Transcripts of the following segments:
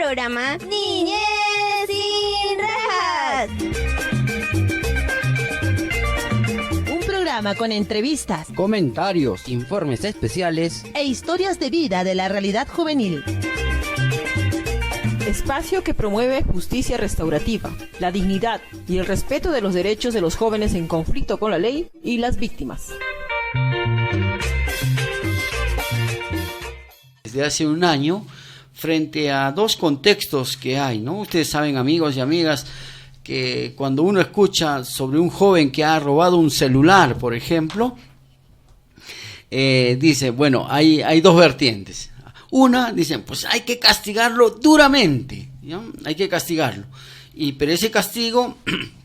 programa Niñez sin Rejas. Un programa con entrevistas, comentarios, informes especiales e historias de vida de la realidad juvenil. Espacio que promueve justicia restaurativa, la dignidad y el respeto de los derechos de los jóvenes en conflicto con la ley y las víctimas. Desde hace un año, frente a dos contextos que hay, ¿no? Ustedes saben, amigos y amigas, que cuando uno escucha sobre un joven que ha robado un celular, por ejemplo, dice, bueno, hay dos vertientes. Una, dicen, pues hay que castigarlo duramente, ¿no? Hay que castigarlo. Pero ese castigo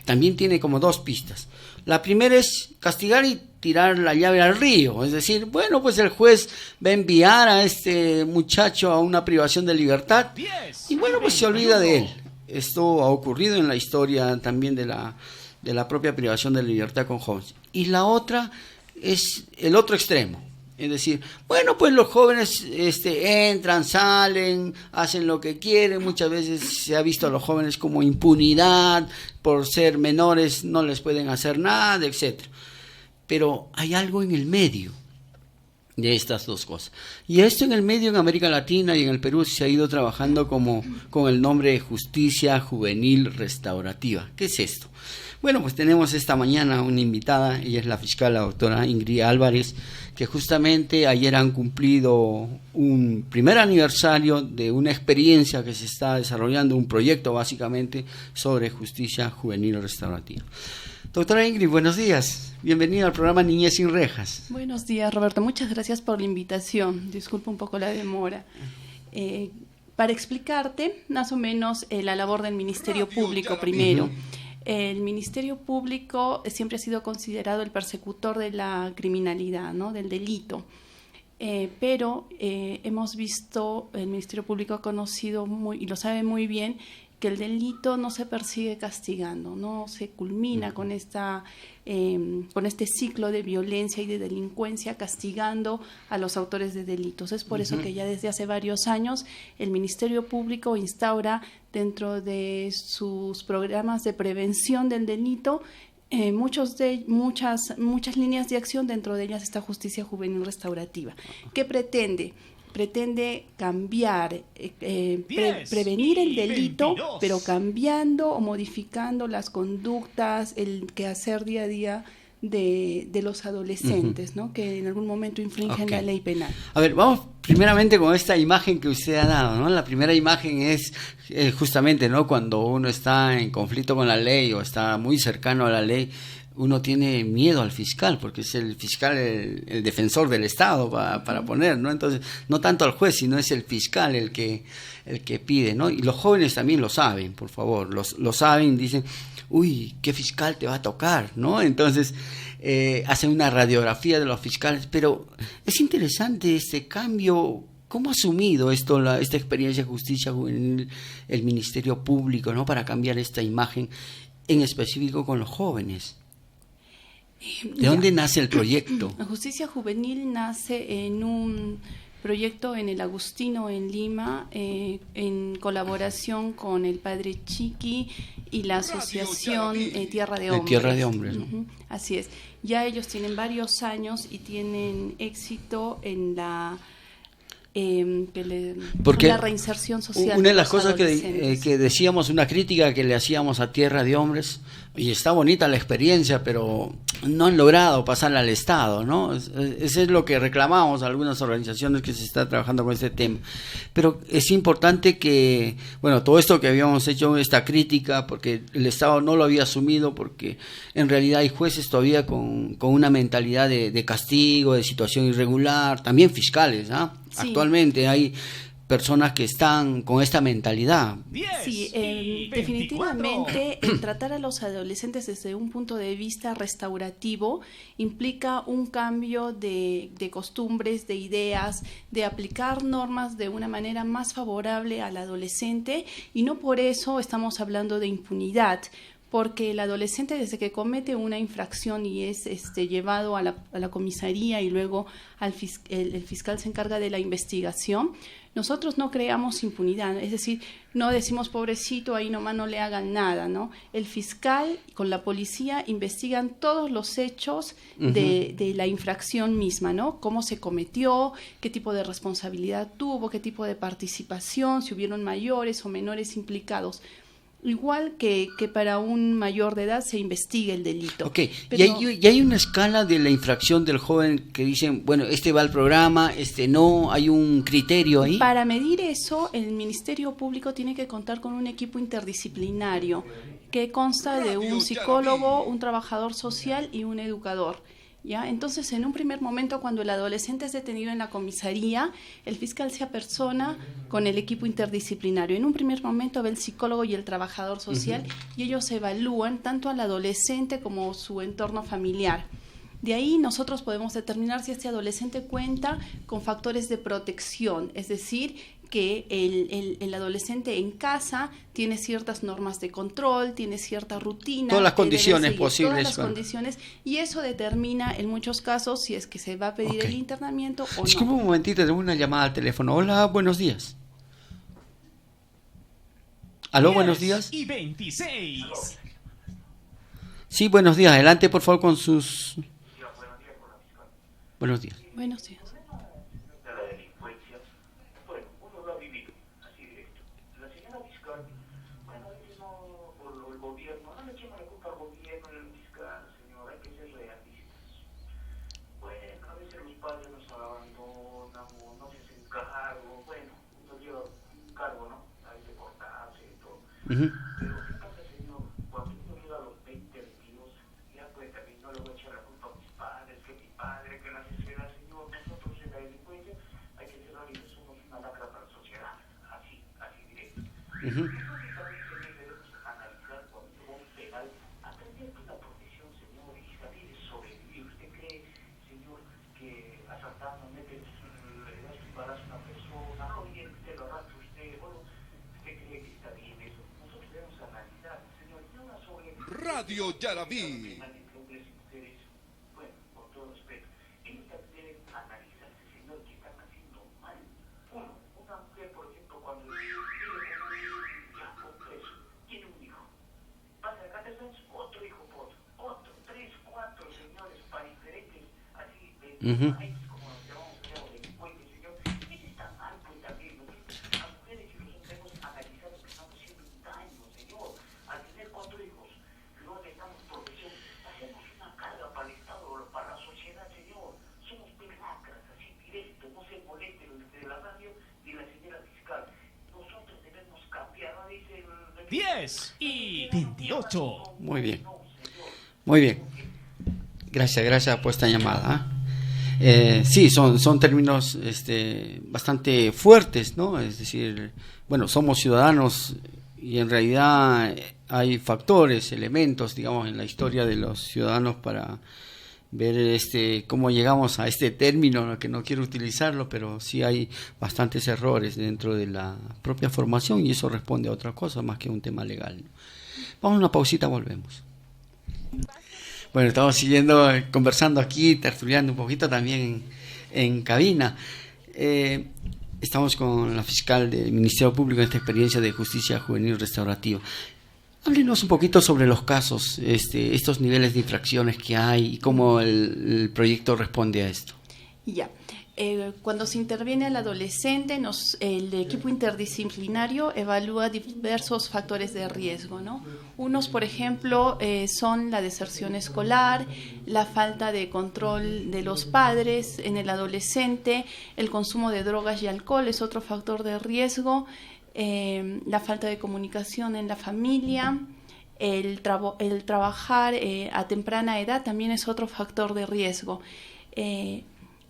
también tiene como dos pistas. La primera es castigar y tirar la llave al río, es decir, bueno, pues el juez va a enviar a este muchacho a una privación de libertad y bueno, pues se olvida de él. Esto ha ocurrido en la historia también de la propia privación de libertad con jóvenes. Y la otra es el otro extremo. Es decir, bueno, pues los jóvenes entran, salen, hacen lo que quieren. Muchas veces se ha visto a los jóvenes como impunidad, por ser menores no les pueden hacer nada, etcétera. Pero hay algo en el medio de estas dos cosas. Y esto en el medio, en América Latina y en el Perú, se ha ido trabajando con el nombre de Justicia Juvenil Restaurativa. ¿Qué es esto? Bueno, pues tenemos esta mañana una invitada, ella es la fiscal, la doctora Ingrid Álvarez, que justamente ayer han cumplido un primer aniversario de una experiencia que se está desarrollando, un proyecto básicamente sobre justicia juvenil restaurativa. Doctora Ingrid, buenos días. Bienvenida al programa Niñez sin Rejas. Buenos días, Roberto. Muchas gracias por la invitación. Disculpa un poco la demora. Para explicarte más o menos la labor del Ministerio Público primero. El Ministerio Público siempre ha sido considerado el persecutor de la criminalidad, ¿no? Del delito. Pero hemos visto, el Ministerio Público ha conocido y lo sabe muy bien, que el delito no se persigue castigando, no se culmina con este ciclo de violencia y de delincuencia castigando a los autores de delitos. Es por eso que ya desde hace varios años el Ministerio Público instaura dentro de sus programas de prevención del delito muchas líneas de acción. Dentro de ellas está Justicia Juvenil Restaurativa. ¿Qué pretende? Pretende cambiar, prevenir el delito, pero cambiando o modificando las conductas, el quehacer día a día de los adolescentes, ¿no? Que en algún momento infringen la ley penal. A ver, vamos primeramente con esta imagen que usted ha dado, ¿no? La primera imagen es justamente, ¿no? Cuando uno está en conflicto con la ley o está muy cercano a la ley, uno tiene miedo al fiscal, porque es el fiscal el defensor del Estado para poner, ¿no? Entonces, no tanto al juez, sino es el fiscal el que pide, ¿no? Y los jóvenes también lo saben, por favor, lo saben, dicen, uy, ¿qué fiscal te va a tocar?, ¿no? Entonces, hacen una radiografía de los fiscales, pero es interesante este cambio. ¿Cómo ha asumido esta experiencia de justicia juvenil el Ministerio Público, ¿no? Para cambiar esta imagen, en específico con los jóvenes? ¿De dónde nace el proyecto? La Justicia Juvenil nace en un proyecto en el Agustino en Lima, en colaboración con el Padre Chiqui y la asociación Tierra de Hombres. Tierra de Hombres, ¿no? Así es. Ya ellos tienen varios años y tienen éxito en la la reinserción social. Una de las cosas que decíamos, una crítica que le hacíamos a Tierra de Hombres, y está bonita la experiencia, pero no han logrado pasarla al Estado, ¿no? Eso es lo que reclamamos a algunas organizaciones que se está trabajando con este tema. Pero es importante que, bueno, todo esto que habíamos hecho, esta crítica, porque el Estado no lo había asumido, porque en realidad hay jueces todavía con una mentalidad de castigo, de situación irregular, también fiscales, ¿ah? Sí. Actualmente hay personas que están con esta mentalidad. Sí, definitivamente el tratar a los adolescentes desde un punto de vista restaurativo implica un cambio de costumbres, de ideas, de aplicar normas de una manera más favorable al adolescente, y no por eso estamos hablando de impunidad, porque el adolescente, desde que comete una infracción y es llevado a la comisaría y luego el fiscal se encarga de la investigación, nosotros no creamos impunidad, es decir, no decimos pobrecito, ahí nomás no le hagan nada, ¿no? El fiscal con la policía investigan todos los hechos de la infracción misma, ¿no? Cómo se cometió, qué tipo de responsabilidad tuvo, qué tipo de participación, si hubieron mayores o menores implicados. Igual que para un mayor de edad se investigue el delito. Ok, Pero y hay una escala de la infracción del joven que dicen, bueno, este va al programa, este no, hay un criterio ahí. para medir eso, el Ministerio Público tiene que contar con un equipo interdisciplinario que consta de un psicólogo, un trabajador social y un educador. ¿Ya? Entonces, en un primer momento, cuando el adolescente es detenido en la comisaría, el fiscal se apersona con el equipo interdisciplinario. En un primer momento ve el psicólogo y el trabajador social y ellos evalúan tanto al adolescente como su entorno familiar. De ahí nosotros podemos determinar si este adolescente cuenta con factores de protección, es decir, que el adolescente en casa tiene ciertas normas de control, tiene cierta rutina. Todas las que debe condiciones seguir, posibles. Todas las Bueno. condiciones, y eso determina en muchos casos si es que se va a pedir Ok. el internamiento o Disculpa no. un momentito, tengo una llamada al teléfono. Hola, buenos días. ¿Aló, buenos días? Y 26. Sí, buenos días. Adelante, por favor, con sus... Buenos días. Buenos días. De la delincuencia, bueno, uno lo ha vivido así directo. La señora fiscal, bueno, a veces no, por el gobierno, no le echemos la culpa al gobierno del fiscal, señor, hay que ser realistas. Bueno, a veces los padres nos abandonan o no se hacen cargo, bueno, uno lleva un cargo, ¿no? Hay que portarse y todo. Ujú. Pero ¿qué pasa, señor? Cuando uno llega a los 20, 22, ya pues también no le voy a echar la culpa a mis padres, que mi padre, que la sociedad, señor, nosotros en la delincuencia hay que ser realistas, somos una lacra para la sociedad, así directo. Ujú. Entonces también debemos analizar cuando un penal, aprender una profesión, señor, y saber sobrevivir. ¿Usted cree, señor, que asaltando, mete, le das un balazo a una persona, oye, usted lo arrastra usted, bueno, usted cree que está bien eso? Nosotros debemos analizar, señor, y una sobrevivir. Radio Yarabí. Hombres y mujeres, bueno, con todo respeto, ellos también deben analizarse, señor, que están haciendo mal. Uno, una mujer, por ejemplo, cuando vive con preso, tiene un hijo, pasa acá 3 años, otro hijo por otro, 3, 4 señores para diferentes, así, Ujú. países, como nos llamamos, creo, delincuentes, señor. Eso está mal, pues también, nosotros, las mujeres y los hombres debemos analizar lo que estamos haciendo un daño, señor, al tener 4 hijos. No le damos protección, hacemos una carga para el Estado, para la sociedad, señor. Somos pelacras, así directo, no se molesten los de la radio ni la señora fiscal. Nosotros debemos cambiar, ¿no? Dice el 10 y 28. Muy bien. Muy bien. Gracias por esta llamada. Sí, son términos bastante fuertes, ¿no? Es decir, bueno, somos ciudadanos y en realidad hay factores, elementos, digamos, en la historia de los ciudadanos para ver cómo llegamos a este término, que no quiero utilizarlo, pero sí hay bastantes errores dentro de la propia formación y eso responde a otra cosa más que un tema legal, ¿no? Vamos a una pausita, volvemos. Bueno, estamos conversando aquí, tertuliando un poquito también en cabina. Estamos con la fiscal del Ministerio Público en esta experiencia de justicia juvenil restaurativa. Háblenos un poquito sobre los casos, estos niveles de infracciones que hay y cómo el proyecto responde a esto. Ya. Cuando se interviene al adolescente, el equipo interdisciplinario evalúa diversos factores de riesgo, ¿no? Unos, por ejemplo, son la deserción escolar, la falta de control de los padres en el adolescente, el consumo de drogas y alcohol es otro factor de riesgo, la falta de comunicación en la familia, el trabajar a temprana edad también es otro factor de riesgo.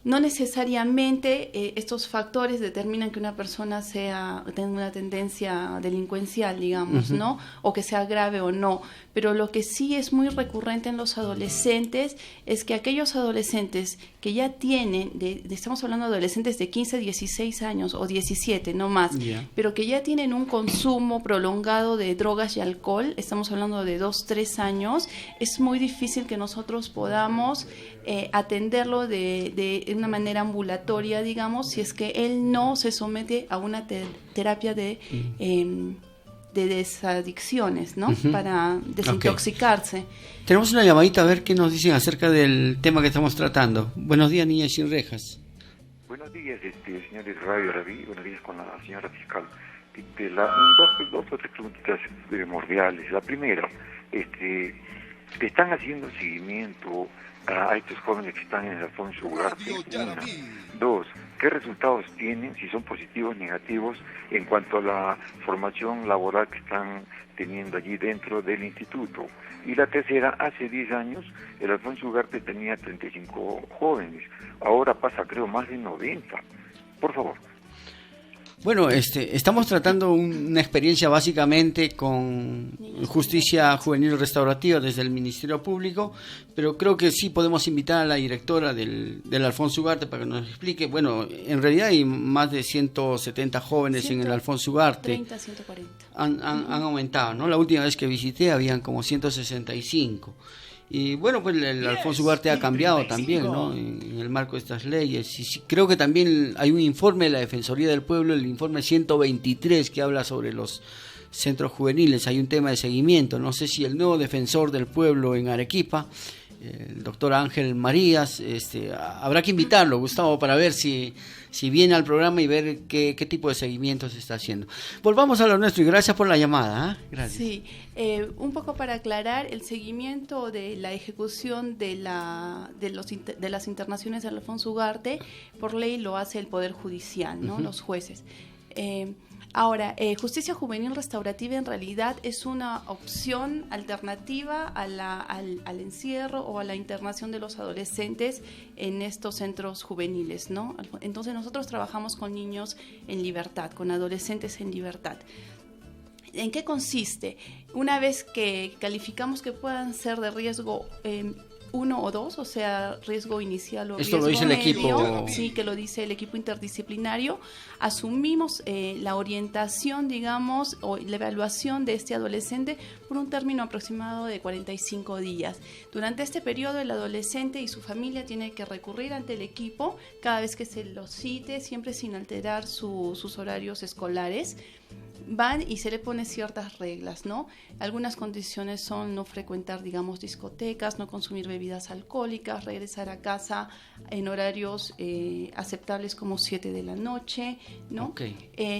no necesariamente estos factores determinan que una persona tenga una tendencia delincuencial, digamos, ¿no? O que sea grave o no. Pero lo que sí es muy recurrente en los adolescentes es que aquellos adolescentes que ya tienen, estamos hablando de adolescentes de 15, 16 años o 17, no más, pero que ya tienen un consumo prolongado de drogas y alcohol, estamos hablando de 2, 3 años, es muy difícil que nosotros podamos atenderlo de una manera ambulatoria, digamos, si es que él no se somete a una terapia de desadicciones, ¿no? Para desintoxicarse. Tenemos una llamadita a ver qué nos dicen acerca del tema que estamos tratando. Buenos días, Niñas Sin Rejas. Buenos días, señores Radio Rabí, buenos días con la señora fiscal. Dos o tres preguntitas primordiales. La primera, ¿están haciendo seguimiento a estos jóvenes que están en el Alfonso Ugarte? Una. Dos, ¿qué resultados tienen, si son positivos o negativos, en cuanto a la formación laboral que están teniendo allí dentro del instituto? Y la tercera, hace 10 años el Alfonso Ugarte tenía 35 jóvenes, ahora pasa creo más de 90. Por favor. Bueno, estamos tratando una experiencia básicamente con justicia juvenil restaurativa desde el Ministerio Público, pero creo que sí podemos invitar a la directora del Alfonso Ugarte para que nos explique. Bueno, en realidad hay más de 170 jóvenes en el Alfonso Ugarte. 30, 140. Han aumentado, ¿no? La última vez que visité habían como 165. Y bueno, pues el Alfonso Ugarte ha cambiado también, ¿no? En el marco de estas leyes. Y creo que también hay un informe de la Defensoría del Pueblo, el informe 123, que habla sobre los centros juveniles. Hay un tema de seguimiento. No sé si el nuevo defensor del pueblo en Arequipa, el doctor Ángel Marías, habrá que invitarlo, Gustavo, para ver si viene al programa y ver qué tipo de seguimiento se está haciendo. Volvamos a lo nuestro y gracias por la llamada. Gracias. Sí, un poco para aclarar, el seguimiento de la ejecución de las internaciones de Alfonso Ugarte, por ley lo hace el Poder Judicial, ¿no? Los jueces. Ahora, justicia juvenil restaurativa en realidad es una opción alternativa al encierro o a la internación de los adolescentes en estos centros juveniles, ¿no? Entonces nosotros trabajamos con niños en libertad, con adolescentes en libertad. ¿En qué consiste? Una vez que calificamos que puedan ser de riesgo 1 o 2, o sea, riesgo inicial o esto riesgo lo dice medio, el equipo. Sí, que lo dice el equipo interdisciplinario, asumimos la orientación, digamos, o la evaluación de este adolescente por un término aproximado de 45 días. Durante este periodo, el adolescente y su familia tienen que recurrir ante el equipo cada vez que se los cite, siempre sin alterar sus horarios escolares. Van y se le pone ciertas reglas, ¿no? Algunas condiciones son no frecuentar, digamos, discotecas, no consumir bebidas alcohólicas, regresar a casa en horarios aceptables como 7 de la noche, ¿no? Okay.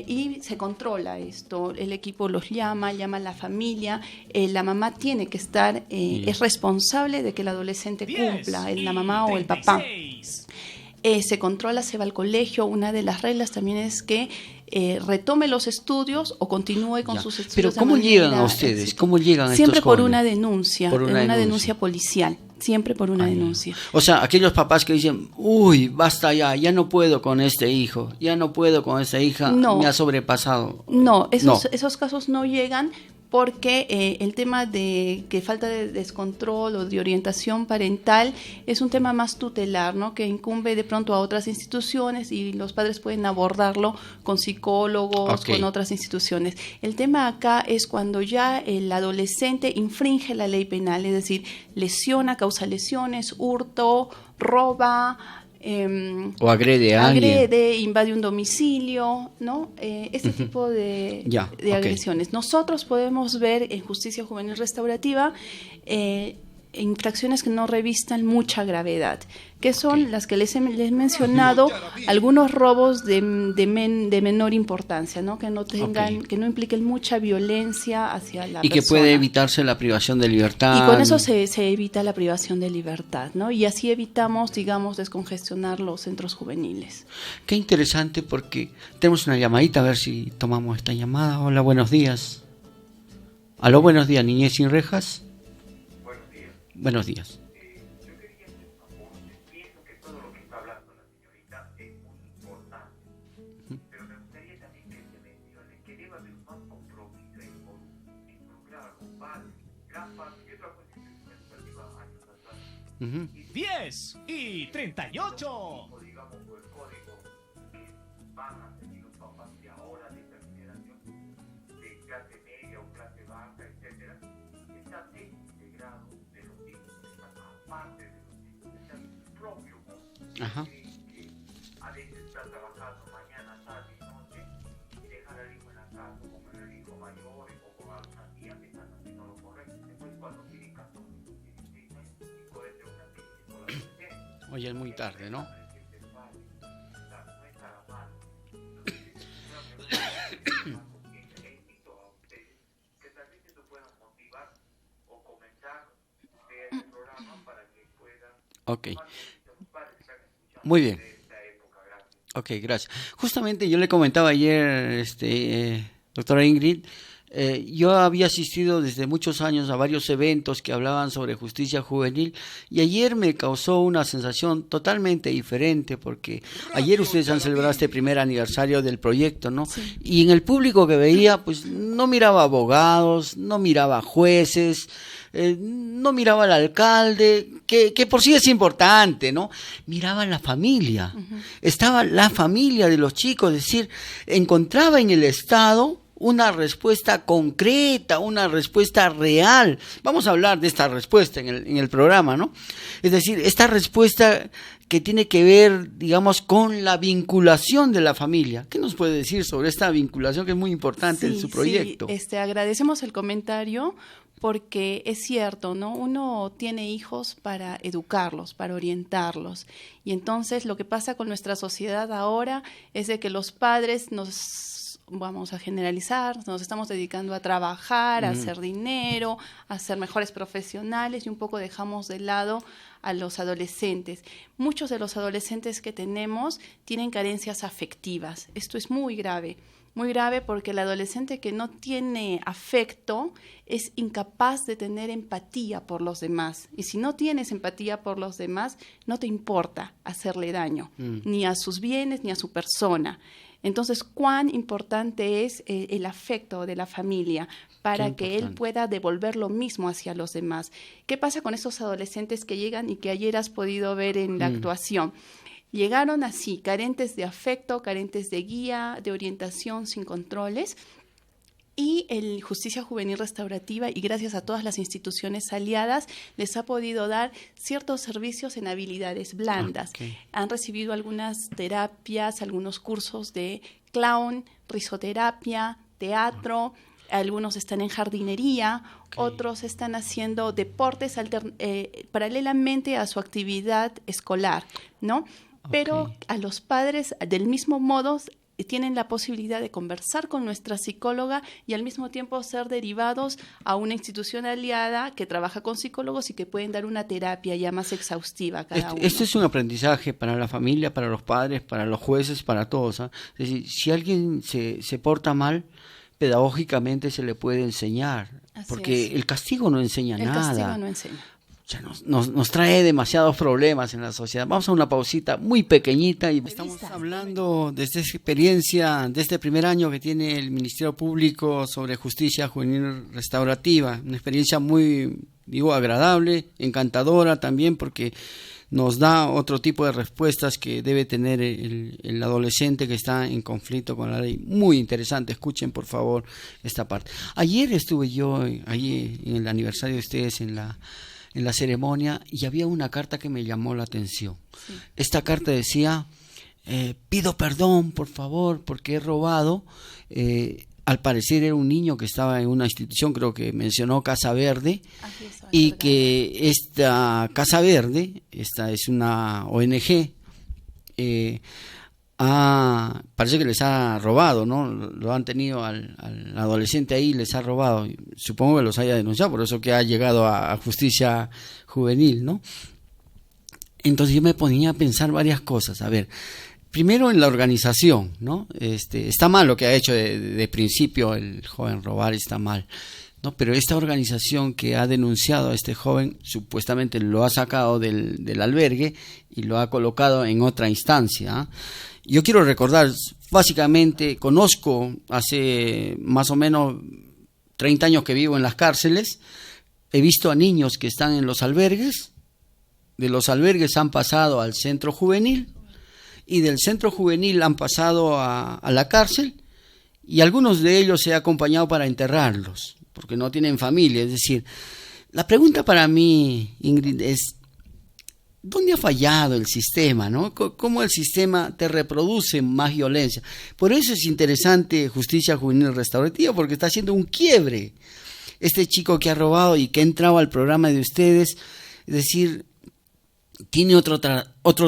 Y se controla esto, el equipo los llama a la familia, la mamá tiene que estar, es responsable de que el adolescente cumpla, la mamá o el papá. Se controla, se va al colegio. Una de las reglas también es que retome los estudios o continúe con sus estudios. Pero ¿cómo llegan a ustedes? ¿Cómo llegan a siempre estos jóvenes? Por una denuncia, una denuncia policial. Siempre por una denuncia. O sea, aquellos papás que dicen, uy, basta ya no puedo con este hijo, ya no puedo con esta hija, me ha sobrepasado. No, esos casos no llegan porque el tema de que falta de descontrol o de orientación parental es un tema más tutelar, ¿no? Que incumbe de pronto a otras instituciones y los padres pueden abordarlo con psicólogos, con otras instituciones. El tema acá es cuando ya el adolescente infringe la ley penal, es decir, lesiona, causa lesiones, hurto, roba, o agrede a alguien. Invade un domicilio, ¿no? Este tipo de agresiones. Nosotros podemos ver en justicia juvenil restaurativa infracciones que no revistan mucha gravedad, que son las que les he mencionado, algunos robos de menor importancia, ¿no? Que no tengan, que no impliquen mucha violencia hacia la persona. Y que puede evitarse la privación de libertad. Y con eso se evita la privación de libertad, ¿no? Y así evitamos, digamos, descongestionar los centros juveniles. Qué interesante, porque tenemos una llamadita, a ver si tomamos esta llamada. Hola, buenos días. Aló, buenos días, Niñez Sin Rejas. Buenos días. Yo quería hacer un aporte. Pienso que todo lo que está hablando la Ujú. 10 y 38. digamos, o el código que van a seguir los papás de ahora, de esta generación, de clase media o clase baja, etcétera, está desintegrado de los hijos, está aparte de los hijos, está propio, Ajá. que a veces está trabajando mañana, tarde y noche, y dejar al hijo en la casa, o con el hijo mayor, o con alguna tía que están haciendo lo correcto. Después, cuando tienen 14, 16 años, y puede ser una crisis por la adolescencia. Oye, es muy tarde, ¿no? Ok. Muy bien. Ok, gracias. Justamente yo le comentaba ayer, doctora Ingrid, yo había asistido desde muchos años a varios eventos que hablaban sobre justicia juvenil y ayer me causó una sensación totalmente diferente porque ayer ustedes han celebrado este primer aniversario del proyecto, ¿no? Sí. Y en el público que veía, pues no miraba abogados, no miraba jueces, no miraba al alcalde, que por sí es importante, ¿no? Miraba la familia. Ujú. Estaba la familia de los chicos, es decir, encontraba en el Estado una respuesta concreta, una respuesta real. Vamos a hablar de esta respuesta en el programa, ¿no? Es decir, esta respuesta que tiene que ver, digamos, con la vinculación de la familia. ¿Qué nos puede decir sobre esta vinculación que es muy importante en su proyecto? Sí, agradecemos el comentario porque es cierto, ¿no? Uno tiene hijos para educarlos, para orientarlos. Y entonces lo que pasa con nuestra sociedad ahora es de que los padres vamos a generalizar, nos estamos dedicando a trabajar, a hacer dinero, a ser mejores profesionales y un poco dejamos de lado a los adolescentes. Muchos de los adolescentes que tenemos tienen carencias afectivas. Esto es muy grave porque el adolescente que no tiene afecto es incapaz de tener empatía por los demás. Y si no tienes empatía por los demás, no te importa hacerle daño, ni a sus bienes ni a su persona. Entonces, ¿cuán importante es el afecto de la familia para que él pueda devolver lo mismo hacia los demás? ¿Qué pasa con esos adolescentes que llegan y que ayer has podido ver en la actuación? Llegaron así, carentes de afecto, carentes de guía, de orientación, sin controles. Y el Justicia Juvenil Restaurativa, y gracias a todas las instituciones aliadas, les ha podido dar ciertos servicios en habilidades blandas. Okay. Han recibido algunas terapias, algunos cursos de clown, risoterapia, teatro, algunos están en jardinería, otros están haciendo deportes paralelamente a su actividad escolar, ¿no? Pero a los padres, del mismo modo, tienen la posibilidad de conversar con nuestra psicóloga y al mismo tiempo ser derivados a una institución aliada que trabaja con psicólogos y que pueden dar una terapia ya más exhaustiva a cada uno. Esto es un aprendizaje para la familia, para los padres, para los jueces, para todos, ¿eh? Es decir, si alguien se porta mal, pedagógicamente se le puede enseñar, porque el castigo no enseña nada. El castigo no enseña. O sea, nos trae demasiados problemas en la sociedad. Vamos a una pausita muy pequeñita y estamos hablando de esta experiencia, de este primer año que tiene el Ministerio Público sobre justicia juvenil restaurativa. Una experiencia muy, agradable, encantadora también porque nos da otro tipo de respuestas que debe tener el adolescente que está en conflicto con la ley. Muy interesante, escuchen por favor esta parte. Ayer estuve yo, allí en el aniversario de ustedes en la ceremonia y había una carta que me llamó la atención. Sí. Esta carta decía, pido perdón por favor porque he robado. Al parecer era un niño que estaba en una institución, creo que mencionó Casa Verde, y que esta Casa Verde, esta es una ONG, parece que les ha robado, ¿no? Lo han tenido al adolescente ahí, les ha robado. Supongo que los haya denunciado, por eso que ha llegado a justicia juvenil, ¿no? Entonces yo me ponía a pensar varias cosas. A ver, primero en la organización, ¿no? Está mal lo que ha hecho de principio el joven robar, está mal, ¿no? Pero esta organización que ha denunciado a este joven, supuestamente lo ha sacado del albergue y lo ha colocado en otra instancia, ¿eh? Yo quiero recordar, básicamente, conozco hace más o menos 30 años que vivo en las cárceles, he visto a niños que están en los albergues, de los albergues han pasado al centro juvenil, y del centro juvenil han pasado a la cárcel, y algunos de ellos he acompañado para enterrarlos, porque no tienen familia. Es decir, la pregunta para mí, Ingrid, es ¿dónde ha fallado el sistema, no? ¿Cómo el sistema te reproduce más violencia? Por eso es interesante Justicia Juvenil Restaurativa, porque está haciendo un quiebre. Este chico que ha robado y que ha entrado al programa de ustedes, es decir, tiene otro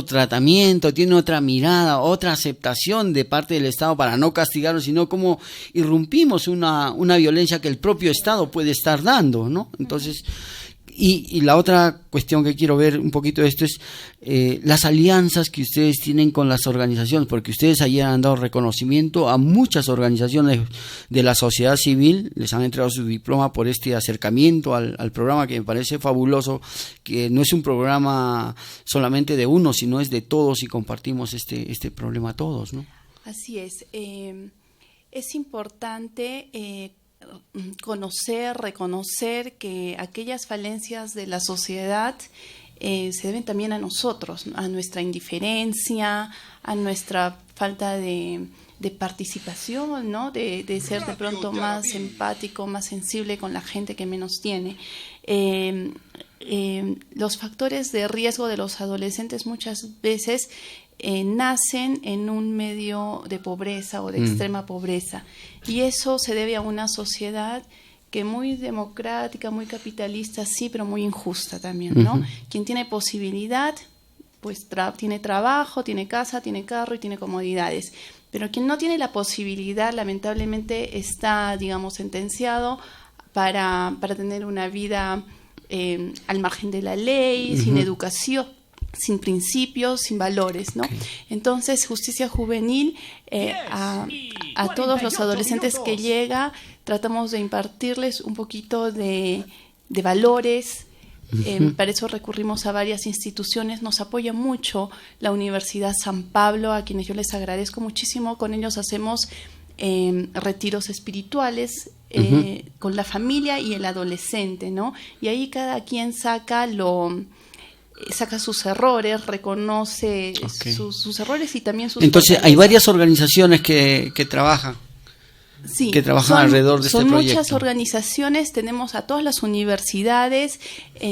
tratamiento, tiene otra mirada, otra aceptación de parte del Estado para no castigarlo, sino como irrumpimos una violencia que el propio Estado puede estar dando, ¿no? Entonces, y la otra cuestión que quiero ver un poquito de esto es las alianzas que ustedes tienen con las organizaciones, porque ustedes ayer han dado reconocimiento a muchas organizaciones de la sociedad civil, les han entregado su diploma por este acercamiento al programa, que me parece fabuloso, que no es un programa solamente de uno, sino es de todos, y compartimos este problema todos, ¿no? Así es. Es importante reconocer que aquellas falencias de la sociedad se deben también a nosotros, a nuestra indiferencia, a nuestra falta de participación, ¿no? De ser de pronto más empático, más sensible con la gente que menos tiene. Los factores de riesgo de los adolescentes muchas veces nacen en un medio de pobreza o de extrema pobreza, y eso se debe a una sociedad que muy democrática, muy capitalista, sí, pero muy injusta también, ¿no? Quien tiene posibilidad, pues tiene trabajo, tiene casa, tiene carro y tiene comodidades, pero quien no tiene la posibilidad, lamentablemente, está, digamos, sentenciado para tener una vida al margen de la ley, sin educación, sin principios, sin valores, ¿no? Entonces, Justicia Juvenil, a todos los adolescentes que llega, tratamos de impartirles un poquito de valores. Para eso recurrimos a varias instituciones. Nos apoya mucho la Universidad San Pablo, a quienes yo les agradezco muchísimo. Con ellos hacemos retiros espirituales con la familia y el adolescente, ¿no? Y ahí cada quien saca sus errores, reconoce sus errores y también sus Entonces fortalezas. hay varias organizaciones que trabajan. Sí, que trabajan alrededor de este proyecto. Son muchas organizaciones, tenemos a todas las universidades,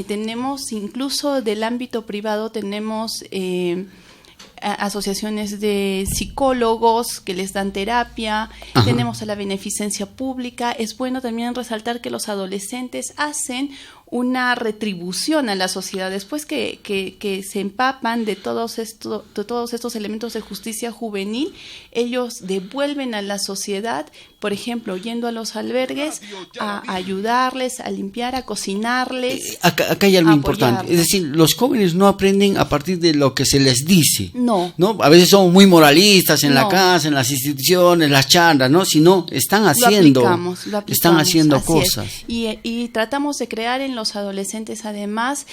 tenemos incluso del ámbito privado, tenemos asociaciones de psicólogos que les dan terapia, tenemos a la beneficencia pública. Es bueno también resaltar que los adolescentes hacen una retribución a la sociedad después que se empapan de todos estos elementos de justicia juvenil. Ellos devuelven a la sociedad, por ejemplo, yendo a los albergues a ayudarles, a limpiar, a cocinarles. Acá hay algo importante, es decir, los jóvenes no aprenden a partir de lo que se les dice. No. A veces somos muy moralistas en la casa, en las instituciones, las charlas, ¿no? Sino están haciendo, lo aplicamos, están haciendo cosas. Y tratamos de crear en los adolescentes además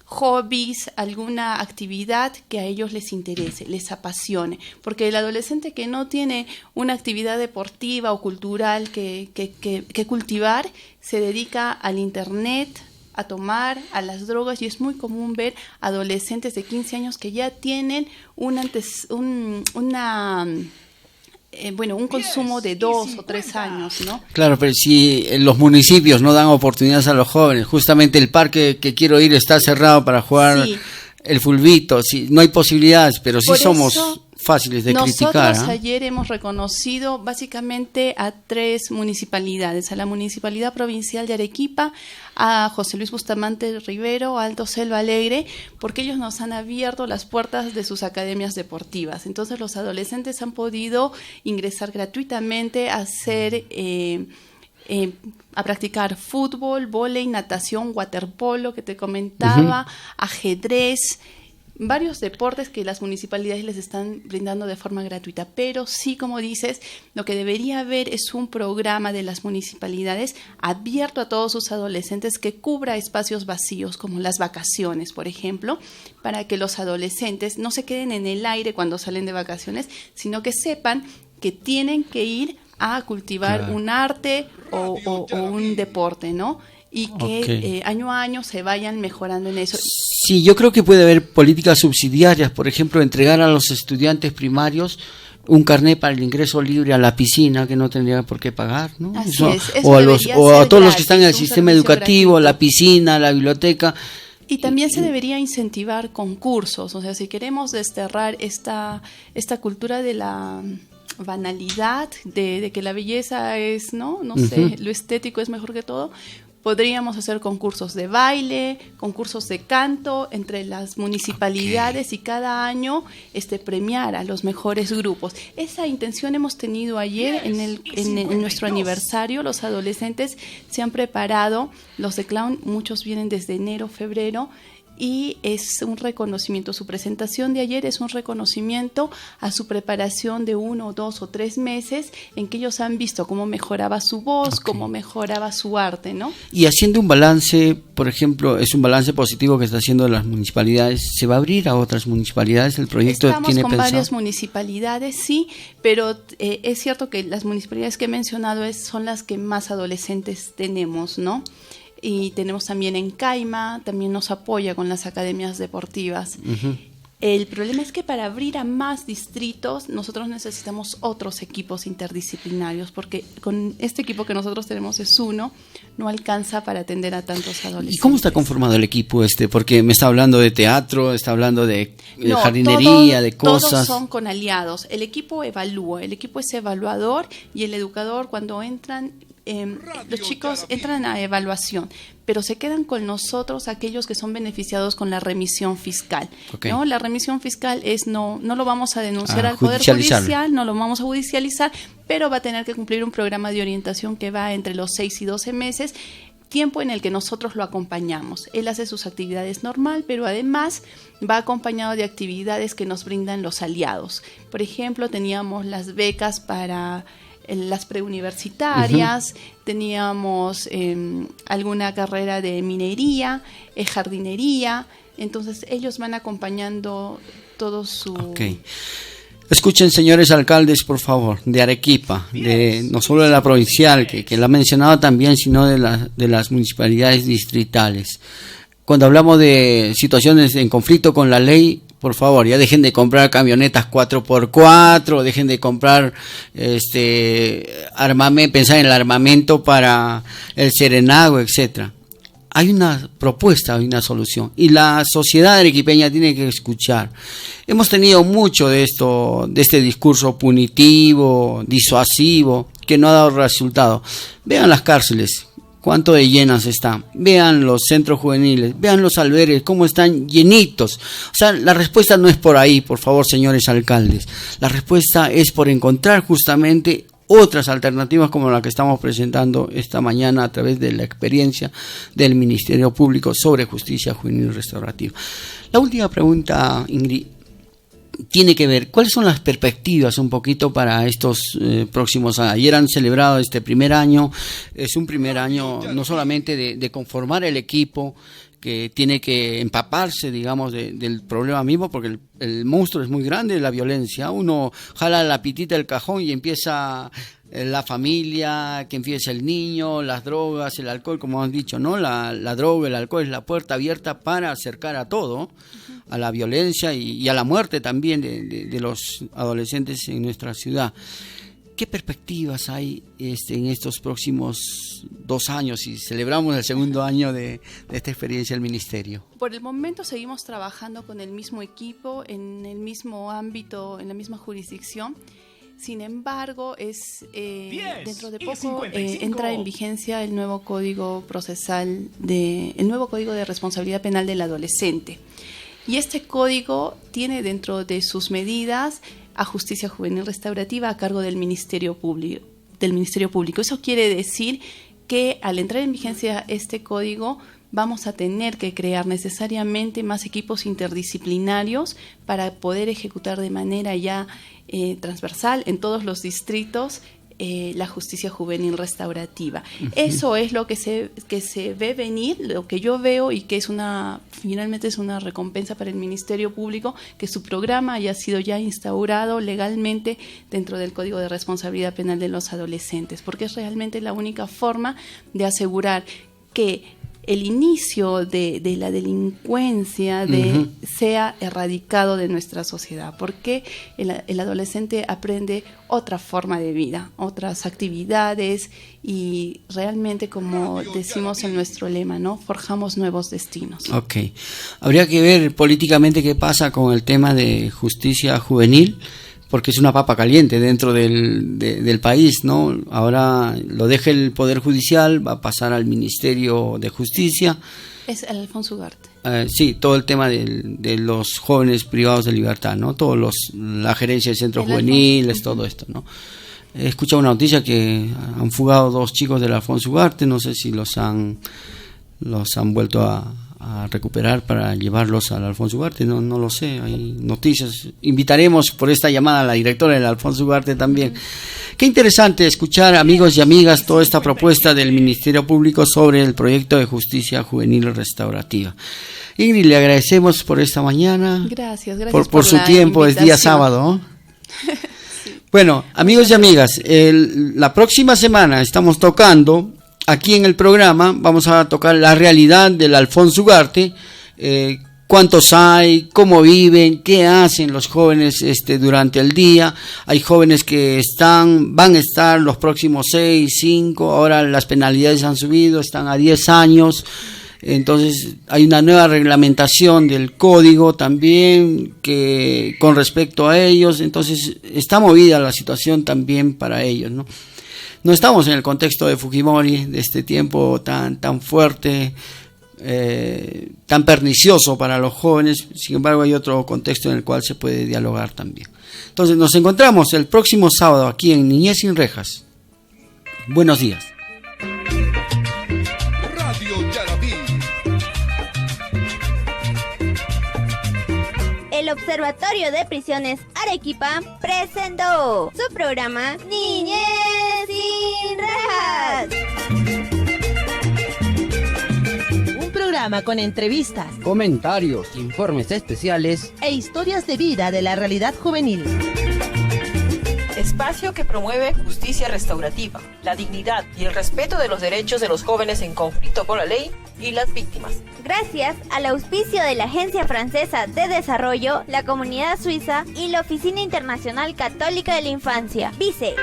hobbies, alguna actividad que a ellos les interese, les apasione, porque el adolescente que no tiene una actividad deportiva o cultural que cultivar, se dedica al internet, a tomar, a las drogas, y es muy común ver adolescentes de 15 años que ya tienen un consumo de 2 o 3 años, ¿no? Claro, pero si los municipios no dan oportunidades a los jóvenes, justamente el parque que quiero ir está cerrado para jugar el fulbito, no hay posibilidades, pero sí somos fáciles de criticar. Nosotros ayer hemos reconocido básicamente a 3 municipalidades: a la Municipalidad Provincial de Arequipa, a José Luis Bustamante Rivero, a Alto Selva Alegre, porque ellos nos han abierto las puertas de sus academias deportivas. Entonces los adolescentes han podido ingresar gratuitamente a hacer a practicar fútbol, vóley, natación, waterpolo, que te comentaba, ajedrez, varios deportes que las municipalidades les están brindando de forma gratuita. Pero sí, como dices, lo que debería haber es un programa de las municipalidades abierto a todos sus adolescentes que cubra espacios vacíos, como las vacaciones, por ejemplo, para que los adolescentes no se queden en el aire cuando salen de vacaciones, sino que sepan que tienen que ir a cultivar un arte o un deporte, ¿no? Y que año a año se vayan mejorando en eso. Sí, yo creo que puede haber políticas subsidiarias, por ejemplo, entregar a los estudiantes primarios un carnet para el ingreso libre a la piscina que no tendría por qué pagar, ¿no? Así es. O a todos los que están en el un sistema servicio educativo, gratuito. la piscina, la biblioteca. Y también se debería incentivar concursos, o sea, si queremos desterrar esta cultura de la banalidad, de que la belleza es, no sé, lo estético es mejor que todo, podríamos hacer concursos de baile, concursos de canto entre las municipalidades y cada año premiar a los mejores grupos. Esa intención hemos tenido ayer en nuestro aniversario. Los adolescentes se han preparado, los de clown, muchos vienen desde enero, febrero, y es un reconocimiento. Su presentación de ayer es un reconocimiento a su preparación de 1, 2 o 3 meses en que ellos han visto cómo mejoraba su voz, cómo mejoraba su arte, ¿no? Y haciendo un balance, por ejemplo, es un balance positivo que está haciendo las municipalidades. ¿Se va a abrir a otras municipalidades? ¿El proyecto Estamos tiene con pensado? varias municipalidades, sí, pero es cierto que las municipalidades que he mencionado son las que más adolescentes tenemos, ¿no? Y tenemos también en Caima, también nos apoya con las academias deportivas. El problema es que para abrir a más distritos nosotros necesitamos otros equipos interdisciplinarios, porque con este equipo que nosotros tenemos es uno, no alcanza para atender a tantos adolescentes. ¿Y cómo está conformado el equipo Porque me está hablando de teatro, está hablando de jardinería, de cosas. Todos son con aliados. El equipo evalúa, el equipo es evaluador y el educador cuando entran... los chicos entran a evaluación, pero se quedan con nosotros aquellos que son beneficiados con la remisión fiscal, ¿no? La remisión fiscal es no lo vamos a denunciar al Poder Judicial, no lo vamos a judicializar, pero va a tener que cumplir un programa de orientación que va entre los 6 y 12 meses, tiempo en el que nosotros lo acompañamos. Él hace sus actividades normal, pero además va acompañado de actividades que nos brindan los aliados. Por ejemplo, teníamos las becas para las preuniversitarias, teníamos alguna carrera de minería, jardinería, entonces ellos van acompañando todo su... Escuchen, señores alcaldes, por favor, de Arequipa, no solo de la provincial, que la ha mencionado también, sino de las municipalidades distritales. Cuando hablamos de situaciones en conflicto con la ley, por favor, ya dejen de comprar camionetas 4x4, dejen de comprar pensar en el armamento para el serenazgo, etcétera. Hay una propuesta, hay una solución, y la sociedad arequipeña tiene que escuchar. Hemos tenido mucho de este discurso punitivo, disuasivo, que no ha dado resultado. Vean las cárceles, cuánto de llenas están. Vean los centros juveniles, vean los albergues, cómo están llenitos. O sea, la respuesta no es por ahí, por favor, señores alcaldes. La respuesta es por encontrar justamente otras alternativas como la que estamos presentando esta mañana a través de la experiencia del Ministerio Público sobre justicia juvenil restaurativa. La última pregunta, Ingrid, tiene que ver, ¿cuáles son las perspectivas un poquito para estos próximos años? Ayer han celebrado este primer año, es un primer año no solamente de conformar el equipo, que tiene que empaparse, digamos, del problema mismo, porque el monstruo es muy grande, la violencia. Uno jala la pitita del cajón y empieza la familia, que empieza el niño, las drogas, el alcohol, como han dicho, ¿no? La droga, el alcohol es la puerta abierta para acercar a todo, a la violencia y a la muerte también de los adolescentes en nuestra ciudad. ¿Qué perspectivas hay en estos próximos 2 años y celebramos el segundo año de esta experiencia del Ministerio? Por el momento seguimos trabajando con el mismo equipo, en el mismo ámbito, en la misma jurisdicción. Sin embargo, dentro de poco entra en vigencia el nuevo Código Procesal, el nuevo Código de Responsabilidad Penal del Adolescente. Y este código tiene dentro de sus medidas a justicia juvenil restaurativa a cargo del Ministerio Público. Eso quiere decir que al entrar en vigencia este código vamos a tener que crear necesariamente más equipos interdisciplinarios para poder ejecutar de manera ya transversal en todos los distritos la justicia juvenil restaurativa. Eso es lo que se ve venir, lo que yo veo, y que finalmente es una recompensa para el Ministerio Público que su programa haya sido ya instaurado legalmente dentro del Código de Responsabilidad Penal de los Adolescentes, porque es realmente la única forma de asegurar que el inicio de la delincuencia sea erradicado de nuestra sociedad, porque el adolescente aprende otra forma de vida, otras actividades, y realmente, como decimos en nuestro lema, ¿no?, forjamos nuevos destinos. Ok. Habría que ver políticamente qué pasa con el tema de justicia juvenil, porque es una papa caliente dentro del país, ¿no? Ahora lo deja el Poder Judicial, va a pasar al Ministerio de Justicia. Es Alfonso Ugarte. Sí, todo el tema de los jóvenes privados de libertad, ¿no? La gerencia de centros juveniles, todo esto, ¿no? He escuchado una noticia que han fugado 2 chicos del Alfonso Ugarte, no sé si los han vuelto a recuperar para llevarlos al Alfonso Ugarte, no lo sé, hay noticias. Invitaremos por esta llamada a la directora del Alfonso Ugarte también. Qué interesante escuchar, amigos y amigas, toda esta propuesta del Ministerio Público sobre el proyecto de justicia juvenil restaurativa. Ingrid, le agradecemos por esta mañana. Gracias por su tiempo, es día sábado, ¿no? Sí. Bueno, amigos y amigas, la próxima semana estamos tocando aquí en el programa, vamos a tocar la realidad del Alfonso Ugarte, cuántos hay, cómo viven, qué hacen los jóvenes durante el día. Hay jóvenes que van a estar los próximos 6, 5, ahora las penalidades han subido, están a 10 años. Entonces hay una nueva reglamentación del código también que con respecto a ellos, entonces está movida la situación también para ellos, ¿no? No estamos en el contexto de Fujimori, de este tiempo tan fuerte, tan pernicioso para los jóvenes. Sin embargo, hay otro contexto en el cual se puede dialogar también. Entonces, nos encontramos el próximo sábado aquí en Niñez Sin Rejas. Buenos días. Radio Yarabí. El Observatorio de Prisiones Arequipa presentó su programa Niñez Sin Rejas. Un programa con entrevistas, comentarios, informes especiales e historias de vida de la realidad juvenil. Espacio que promueve justicia restaurativa, la dignidad y el respeto de los derechos de los jóvenes en conflicto con la ley y las víctimas. Gracias al auspicio de la Agencia Francesa de Desarrollo, la Comunidad Suiza y la Oficina Internacional Católica de la Infancia, VICE.